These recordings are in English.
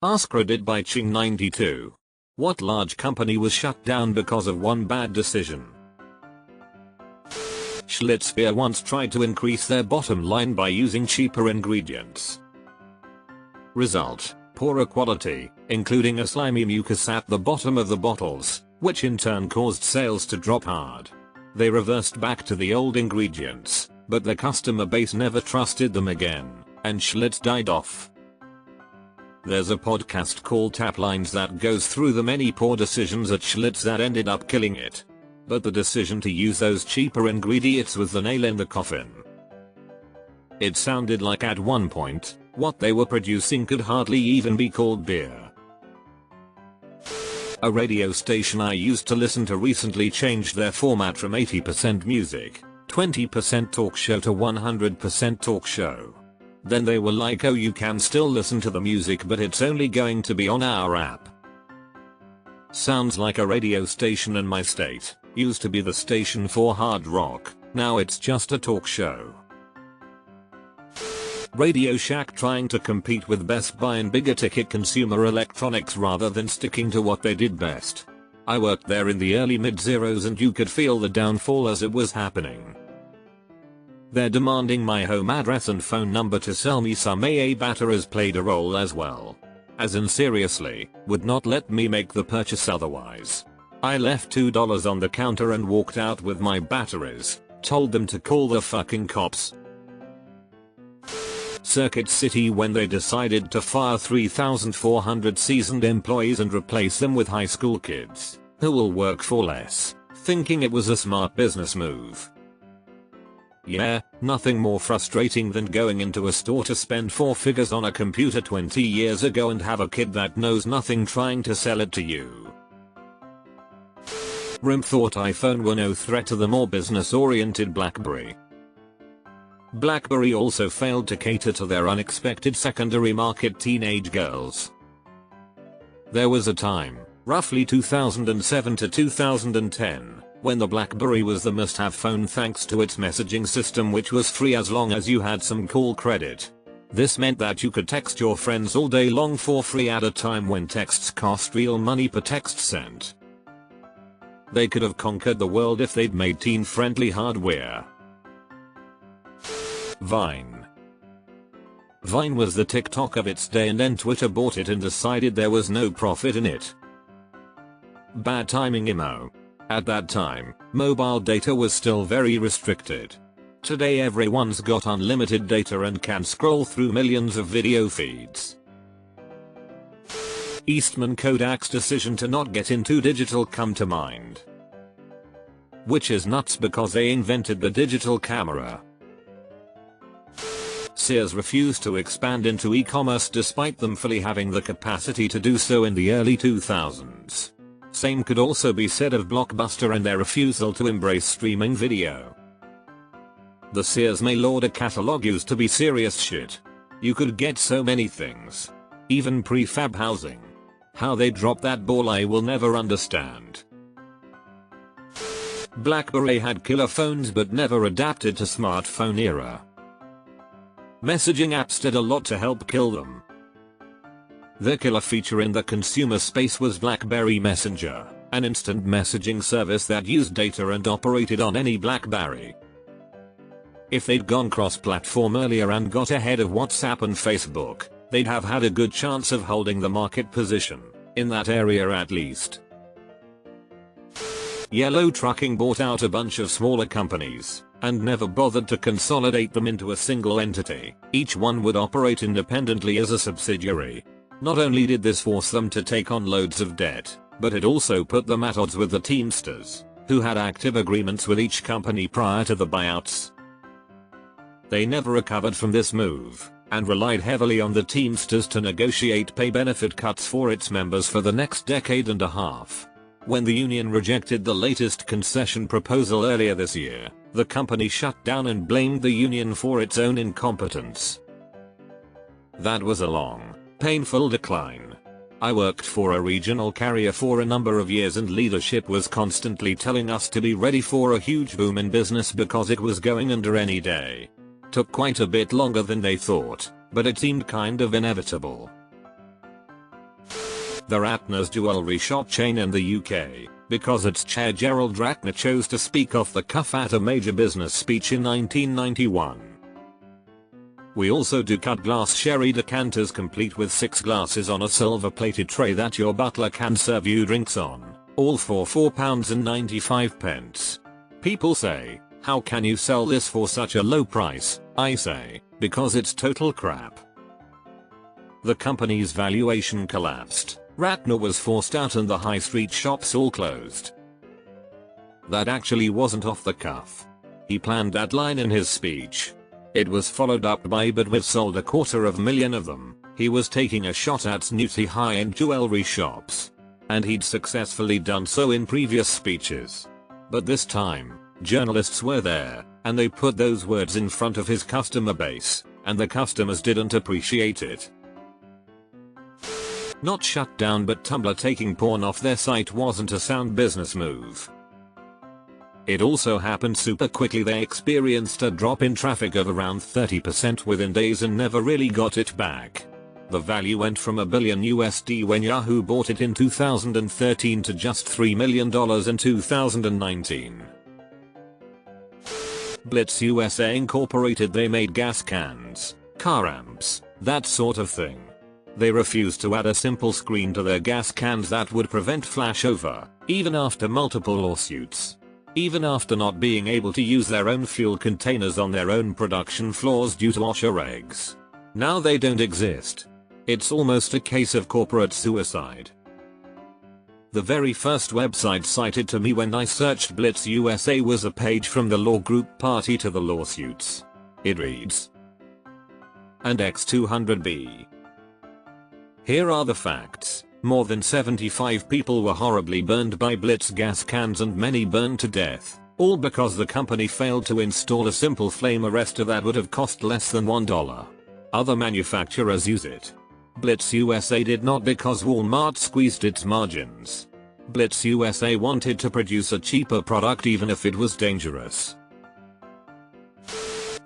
AskReddit by Ching92. What large company was shut down because of one bad decision? Schlitz beer once tried to increase their bottom line by using cheaper ingredients. Result: poorer quality, including a slimy mucus at the bottom of the bottles, which in turn caused sales to drop hard. They reversed back to the old ingredients, but their customer base never trusted them again, and Schlitz died off. There's a podcast called Taplines that goes through the many poor decisions at Schlitz that ended up killing it. But the decision to use those cheaper ingredients was the nail in the coffin. It sounded like at one point, what they were producing could hardly even be called beer. A radio station I used to listen to recently changed their format from 80% music, 20% talk show to 100% talk show. Then they were like, oh, you can still listen to the music but it's only going to be on our app. Sounds like a radio station in my state. Used to be the station for hard rock, now it's just a talk show. Radio Shack trying to compete with Best Buy and bigger ticket consumer electronics rather than sticking to what they did best. I worked there in the early mid-zeros and you could feel the downfall as it was happening. They're demanding my home address and phone number to sell me some AA batteries played a role as well. As in seriously, would not let me make the purchase otherwise. I left $2 on the counter and walked out with my batteries, told them to call the fucking cops. Circuit City when they decided to fire 3,400 seasoned employees and replace them with high school kids, who will work for less, thinking it was a smart business move. Yeah, nothing more frustrating than going into a store to spend 4 figures on a computer 20 years ago and have a kid that knows nothing trying to sell it to you. RIM thought iPhone were no threat to the more business-oriented BlackBerry. BlackBerry also failed to cater to their unexpected secondary market teenage girls. There was a time, roughly 2007 to 2010, when the BlackBerry was the must-have phone thanks to its messaging system, which was free as long as you had some call credit. This meant that you could text your friends all day long for free at a time when texts cost real money per text sent. They could have conquered the world if they'd made teen-friendly hardware. Vine. Vine was the TikTok of its day and then Twitter bought it and decided there was no profit in it. Bad timing emo. At that time, mobile data was still very restricted. Today everyone's got unlimited data and can scroll through millions of video feeds. Eastman Kodak's decision to not get into digital come to mind. Which is nuts because they invented the digital camera. Sears refused to expand into e-commerce despite them fully having the capacity to do so in the early 2000s. Same could also be said of Blockbuster and their refusal to embrace streaming video. The Sears mail order catalog used to be serious shit. You could get so many things. Even prefab housing. How they dropped that ball I will never understand. BlackBerry had killer phones but never adapted to smartphone era. Messaging apps did a lot to help kill them. The killer feature in the consumer space was BlackBerry Messenger, an instant messaging service that used data and operated on any BlackBerry. If they'd gone cross-platform earlier and got ahead of WhatsApp and Facebook, they'd have had a good chance of holding the market position, in that area at least. Yellow Trucking bought out a bunch of smaller companies, and never bothered to consolidate them into a single entity. Each one would operate independently as a subsidiary. Not only did this force them to take on loads of debt, but it also put them at odds with the Teamsters, who had active agreements with each company prior to the buyouts. They never recovered from this move, and relied heavily on the Teamsters to negotiate pay benefit cuts for its members for the next decade and a half. When the union rejected the latest concession proposal earlier this year, the company shut down and blamed the union for its own incompetence. That was a long, painful decline. I worked for a regional carrier for a number of years and leadership was constantly telling us to be ready for a huge boom in business because it was going under any day. Took quite a bit longer than they thought, but it seemed kind of inevitable. the Ratner's jewelry shop chain in the UK, because its chair Gerald Ratner chose to speak off the cuff at a major business speech in 1991. We also do cut glass sherry decanters complete with 6 glasses on a silver plated tray that your butler can serve you drinks on, all for £4.95. People say, how can you sell this for such a low price? I say, because it's total crap. The company's valuation collapsed, Ratner was forced out and the high street shops all closed. That actually wasn't off the cuff. He planned that line in his speech. It was followed up by "but we've sold 250,000 of them." He was taking a shot at snooty high-end jewelry shops. And he'd successfully done so in previous speeches. But this time, journalists were there, and they put those words in front of his customer base, and the customers didn't appreciate it. Not shut down, but Tumblr taking porn off their site wasn't a sound business move. It also happened super quickly. They experienced a drop in traffic of around 30% within days and never really got it back. The value went from $1 billion when Yahoo bought it in 2013 to just $3 million in 2019. Blitz USA Incorporated, they made gas cans, car amps, that sort of thing. They refused to add a simple screen to their gas cans that would prevent flashover, even after multiple lawsuits. Even after not being able to use their own fuel containers on their own production floors due to OSHA regs. Now they don't exist. It's almost a case of corporate suicide. The very first website cited to me when I searched Blitz USA was a page from the law group Party to the Lawsuits. It reads, and X200B. Here are the facts. More than 75 people were horribly burned by Blitz gas cans and many burned to death, all because the company failed to install a simple flame arrestor that would have cost less than $1. Other manufacturers use it. Blitz USA did not, because Walmart squeezed its margins. Blitz USA wanted to produce a cheaper product even if it was dangerous.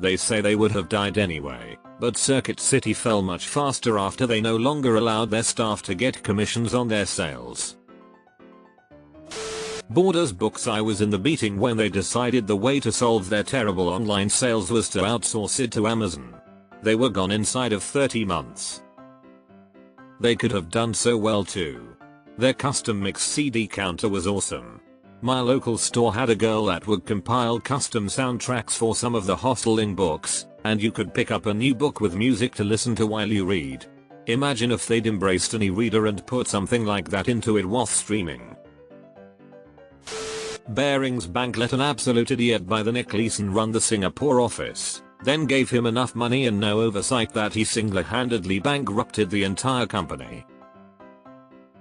They say they would have died anyway, but Circuit City fell much faster after they no longer allowed their staff to get commissions on their sales. Borders Books, I was in the meeting when they decided the way to solve their terrible online sales was to outsource it to Amazon. They were gone inside of 30 months. They could have done so well too. Their custom mix CD counter was awesome. My local store had a girl that would compile custom soundtracks for some of the Hosteling books, and you could pick up a new book with music to listen to while you read. Imagine if they'd embraced an e-reader and put something like that into it while streaming. Barings Bank let an absolute idiot by the Nick Leeson run the Singapore office, then gave him enough money and no oversight that he single-handedly bankrupted the entire company.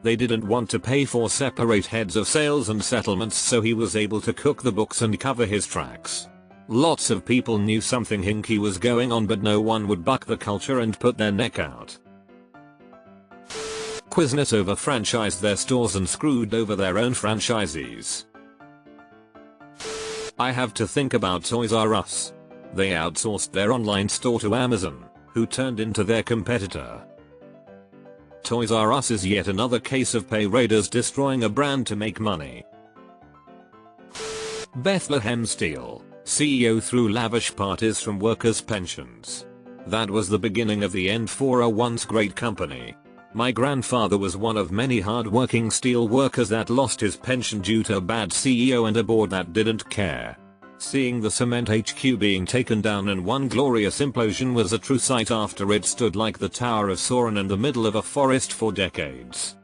They didn't want to pay for separate heads of sales and settlements, so he was able to cook the books and cover his tracks. Lots of people knew something hinky was going on, but no one would buck the culture and put their neck out. Quiznet over-franchised their stores and screwed over their own franchisees. I have to think about Toys R Us. They outsourced their online store to Amazon, who turned into their competitor. Toys R Us is yet another case of pay raiders destroying a brand to make money. Bethlehem Steel, CEO threw lavish parties from workers' pensions. That was the beginning of the end for a once great company. My grandfather was one of many hard-working steel workers that lost his pension due to a bad CEO and a board that didn't care. Seeing the cement HQ being taken down in one glorious implosion was a true sight after it stood like the Tower of Sauron in the middle of a forest for decades.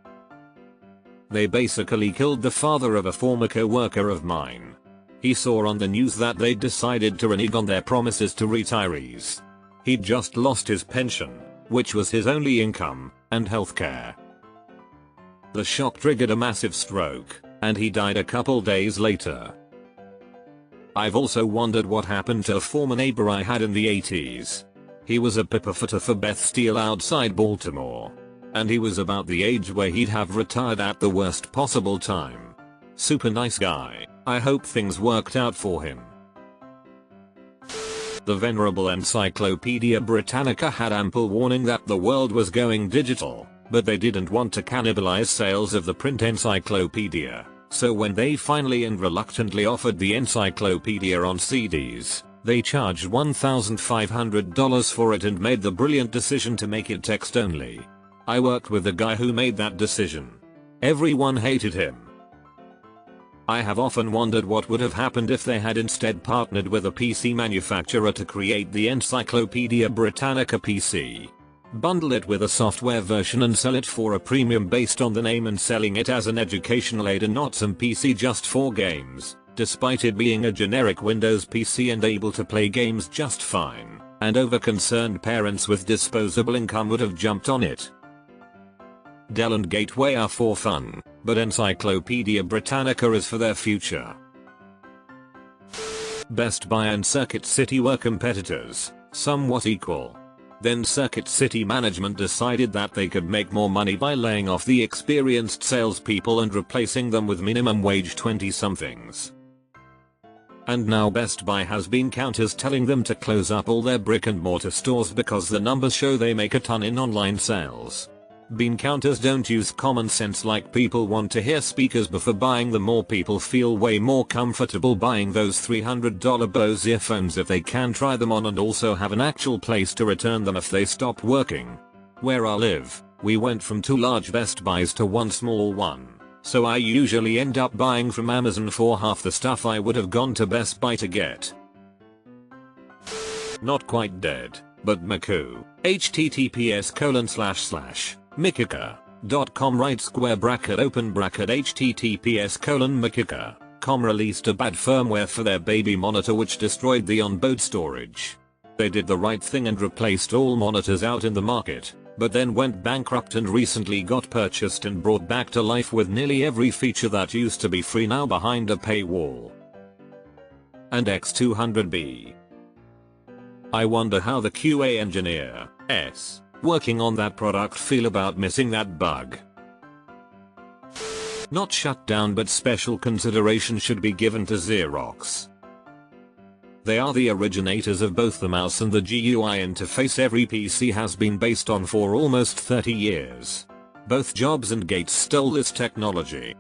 They basically killed the father of a former co-worker of mine. He saw on the news that they'd decided to renege on their promises to retirees. He'd just lost his pension, which was his only income, and healthcare. The shock triggered a massive stroke, and he died a couple days later. I've also wondered what happened to a former neighbor I had in the 80s. He was a pipefitter for Beth Steel outside Baltimore. And he was about the age where he'd have retired at the worst possible time. Super nice guy. I hope things worked out for him. The venerable Encyclopedia Britannica had ample warning that the world was going digital. But they didn't want to cannibalize sales of the print encyclopedia, so when they finally and reluctantly offered the encyclopedia on CDs, they charged $1,500 for it and made the brilliant decision to make it text only. I worked with the guy who made that decision. Everyone hated him. I have often wondered what would have happened if they had instead partnered with a PC manufacturer to create the Encyclopedia Britannica PC. Bundle it with a software version and sell it for a premium based on the name and selling it as an educational aid and not some PC just for games, despite it being a generic Windows PC and able to play games just fine, and over-concerned parents with disposable income would have jumped on it. Dell and Gateway are for fun, but Encyclopedia Britannica is for their future. Best Buy and Circuit City were competitors, somewhat equal. Then Circuit City management decided that they could make more money by laying off the experienced salespeople and replacing them with minimum wage 20-somethings. And now Best Buy has been counters telling them to close up all their brick and mortar stores because the numbers show they make a ton in online sales. Bean counters don't use common sense like people want to hear speakers before buying them, or people feel way more comfortable buying those $300 Bose earphones if they can try them on and also have an actual place to return them if they stop working. Where I live, we went from 2 large Best Buys to 1 small one, so I usually end up buying from Amazon for half the stuff I would have gone to Best Buy to get. Not quite dead, but Maku. https://mikika.com right square bracket open bracket https://mikika.com released a bad firmware for their baby monitor which destroyed the onboard storage. They did the right thing and replaced all monitors out in the market, but then went bankrupt and recently got purchased and brought back to life with nearly every feature that used to be free now behind a paywall. And X200B. I wonder how the QA engineers working on that product feel about missing that bug. Not shut down, but special consideration should be given to Xerox. They are the originators of both the mouse and the GUI interface every PC has been based on for almost 30 years. Both Jobs and Gates stole this technology.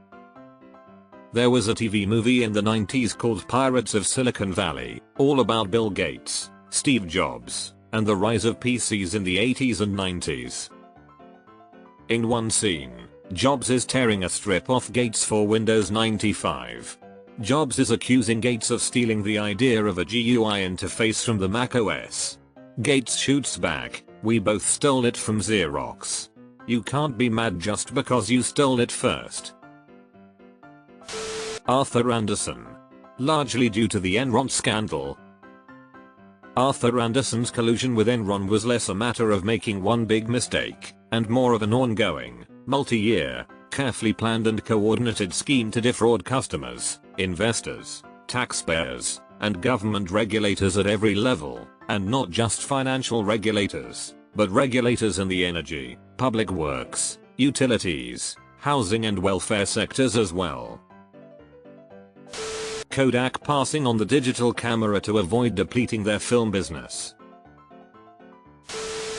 There was a TV movie in the 90s called Pirates of Silicon Valley, all about Bill Gates, Steve Jobs, and the rise of PCs in the 80s and 90s. In one scene, Jobs is tearing a strip off Gates for Windows 95. Jobs is accusing Gates of stealing the idea of a GUI interface from the Mac OS. Gates shoots back, "We both stole it from Xerox. You can't be mad just because you stole it first." Arthur Andersen. Largely due to the Enron scandal. Arthur Andersen's collusion with Enron was less a matter of making one big mistake, and more of an ongoing, multi-year, carefully planned and coordinated scheme to defraud customers, investors, taxpayers, and government regulators at every level, and not just financial regulators, but regulators in the energy, public works, utilities, housing and welfare sectors as well. Kodak passing on the digital camera to avoid depleting their film business.